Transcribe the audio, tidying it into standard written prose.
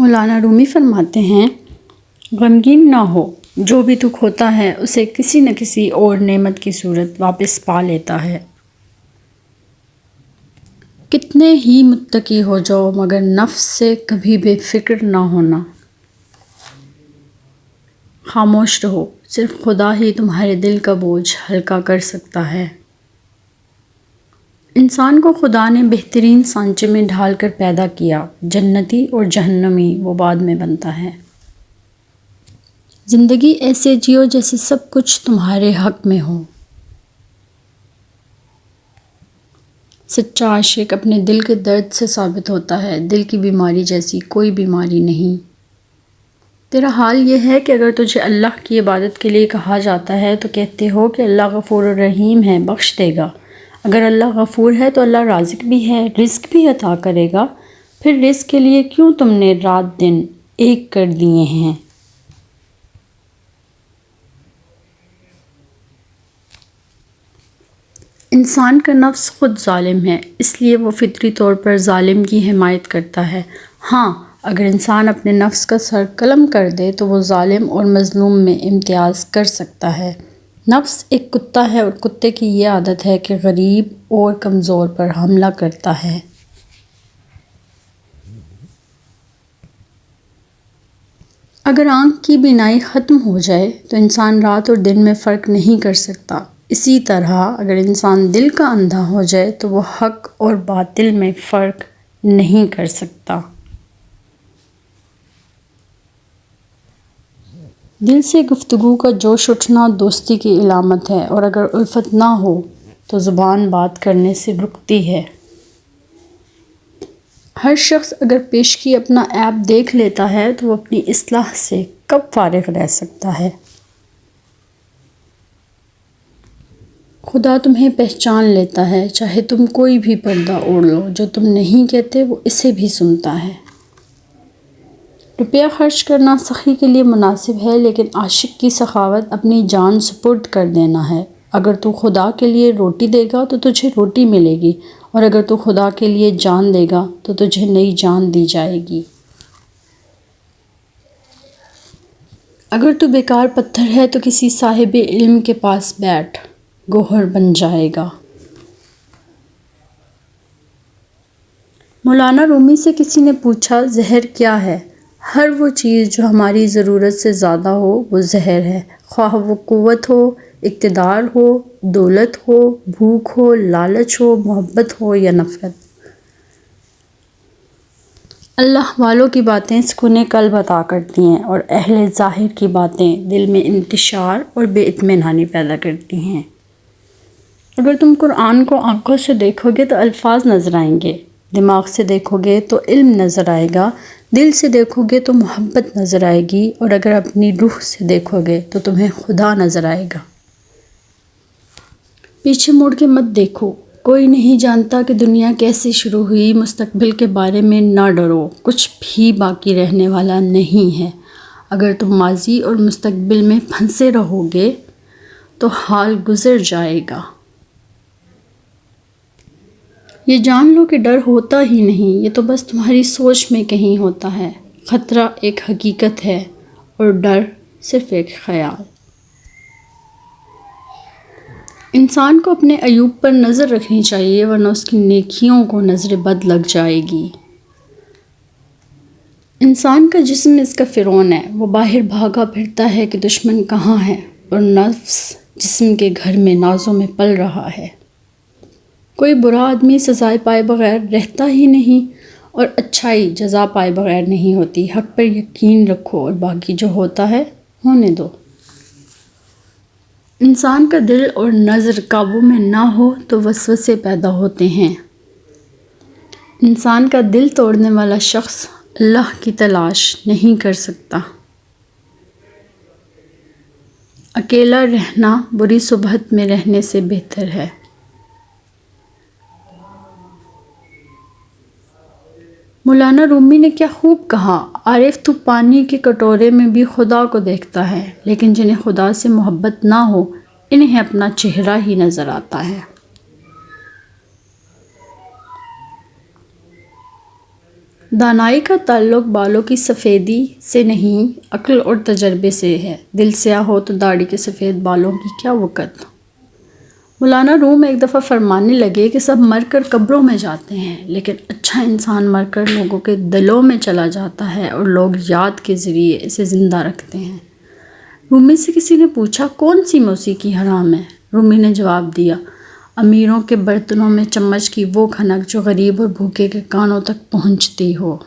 مولانا رومی فرماتے ہیں، غمگین نہ ہو، جو بھی تو کھوتا ہے اسے کسی نہ کسی اور نعمت کی صورت واپس پا لیتا ہے۔ کتنے ہی متقی ہو جاؤ مگر نفس سے کبھی بے فکر نہ ہونا۔ خاموش رہو، صرف خدا ہی تمہارے دل کا بوجھ ہلکا کر سکتا ہے۔ انسان کو خدا نے بہترین سانچے میں ڈھال کر پیدا کیا، جنتی اور جہنمی وہ بعد میں بنتا ہے۔ زندگی ایسے جیو جیسے سب کچھ تمہارے حق میں ہو۔ سچا عاشق اپنے دل کے درد سے ثابت ہوتا ہے، دل کی بیماری جیسی کوئی بیماری نہیں۔ تیرا حال یہ ہے کہ اگر تجھے اللہ کی عبادت کے لیے کہا جاتا ہے تو کہتے ہو کہ اللہ غفور الرحیم ہے، بخش دے گا۔ اگر اللہ غفور ہے تو اللہ رازق بھی ہے، رزق بھی عطا کرے گا، پھر رزق کے لیے کیوں تم نے رات دن ایک کر دیے ہیں؟ انسان کا نفس خود ظالم ہے، اس لیے وہ فطری طور پر ظالم کی حمایت کرتا ہے۔ ہاں، اگر انسان اپنے نفس کا سر قلم کر دے تو وہ ظالم اور مظلوم میں امتیاز کر سکتا ہے۔ نفس ایک کتا ہے اور کتے کی یہ عادت ہے کہ غریب اور کمزور پر حملہ کرتا ہے۔ اگر آنکھ کی بینائی ختم ہو جائے تو انسان رات اور دن میں فرق نہیں کر سکتا۔ اسی طرح اگر انسان دل کا اندھا ہو جائے تو وہ حق اور باطل میں فرق نہیں کر سکتا۔ دل سے گفتگو کا جوش اٹھنا دوستی کی علامت ہے، اور اگر الفت نہ ہو تو زبان بات کرنے سے رکتی ہے۔ ہر شخص اگر پیشگی اپنا عیب دیکھ لیتا ہے تو وہ اپنی اصلاح سے کب فارغ رہ سکتا ہے؟ خدا تمہیں پہچان لیتا ہے، چاہے تم کوئی بھی پردہ اوڑھ لو، جو تم نہیں کہتے وہ اسے بھی سنتا ہے۔ روپیہ خرچ کرنا سخی کے لیے مناسب ہے، لیکن عاشق کی سخاوت اپنی جان سپرد کر دینا ہے۔ اگر تو خدا کے لیے روٹی دے گا تو تجھے روٹی ملے گی، اور اگر تو خدا کے لیے جان دے گا تو تجھے نئی جان دی جائے گی۔ اگر تو بیکار پتھر ہے تو کسی صاحب علم کے پاس بیٹھ، گوہر بن جائے گا۔ مولانا رومی سے کسی نے پوچھا، زہر کیا ہے؟ ہر وہ چیز جو ہماری ضرورت سے زیادہ ہو وہ زہر ہے، خواہ وہ قوت ہو، اقتدار ہو، دولت ہو، بھوک ہو، لالچ ہو، محبت ہو یا نفرت۔ اللہ والوں کی باتیں سکون قلب عطا کرتی ہیں، اور اہل ظاہر کی باتیں دل میں انتشار اور بے اطمینانی پیدا کرتی ہیں۔ اگر تم قرآن کو آنکھوں سے دیکھو گے تو الفاظ نظر آئیں گے، دماغ سے دیکھو گے تو علم نظر آئے گا، دل سے دیکھو گے تو محبت نظر آئے گی، اور اگر اپنی روح سے دیکھو گے تو تمہیں خدا نظر آئے گا۔ پیچھے مڑ کے مت دیکھو، کوئی نہیں جانتا کہ دنیا کیسے شروع ہوئی۔ مستقبل کے بارے میں نہ ڈرو، کچھ بھی باقی رہنے والا نہیں ہے۔ اگر تم ماضی اور مستقبل میں پھنسے رہو گے تو حال گزر جائے گا۔ یہ جان لو کہ ڈر ہوتا ہی نہیں، یہ تو بس تمہاری سوچ میں کہیں ہوتا ہے۔ خطرہ ایک حقیقت ہے اور ڈر صرف ایک خیال۔ انسان کو اپنے عیوب پر نظر رکھنی چاہیے، ورنہ اس کی نیکیوں کو نظر بد لگ جائے گی۔ انسان کا جسم اس کا فرعون ہے، وہ باہر بھاگا پھرتا ہے کہ دشمن کہاں ہے، اور نفس جسم کے گھر میں نازوں میں پل رہا ہے۔ کوئی برا آدمی سزائے پائے بغیر رہتا ہی نہیں، اور اچھائی جزا پائے بغیر نہیں ہوتی۔ حق پر یقین رکھو اور باقی جو ہوتا ہے ہونے دو۔ انسان کا دل اور نظر قابو میں نہ ہو تو وسوسے پیدا ہوتے ہیں۔ انسان کا دل توڑنے والا شخص اللہ کی تلاش نہیں کر سکتا۔ اکیلا رہنا بری صحبت میں رہنے سے بہتر ہے۔ مولانا رومی نے کیا خوب کہا، عارف تو پانی کے کٹورے میں بھی خدا کو دیکھتا ہے، لیکن جنہیں خدا سے محبت نہ ہو انہیں اپنا چہرہ ہی نظر آتا ہے۔ دانائی کا تعلق بالوں کی سفیدی سے نہیں، عقل اور تجربے سے ہے۔ دل سیاہ ہو تو داڑھی کے سفید بالوں کی کیا وقت۔ مولانا روم ایک دفعہ فرمانے لگے کہ سب مر کر قبروں میں جاتے ہیں، لیکن اچھا انسان مر کر لوگوں کے دلوں میں چلا جاتا ہے اور لوگ یاد کے ذریعے اسے زندہ رکھتے ہیں۔ رومی سے کسی نے پوچھا کون سی موسیقی حرام ہے؟ رومی نے جواب دیا، امیروں کے برتنوں میں چمچ کی وہ کھنک جو غریب اور بھوکے کے کانوں تک پہنچتی ہو۔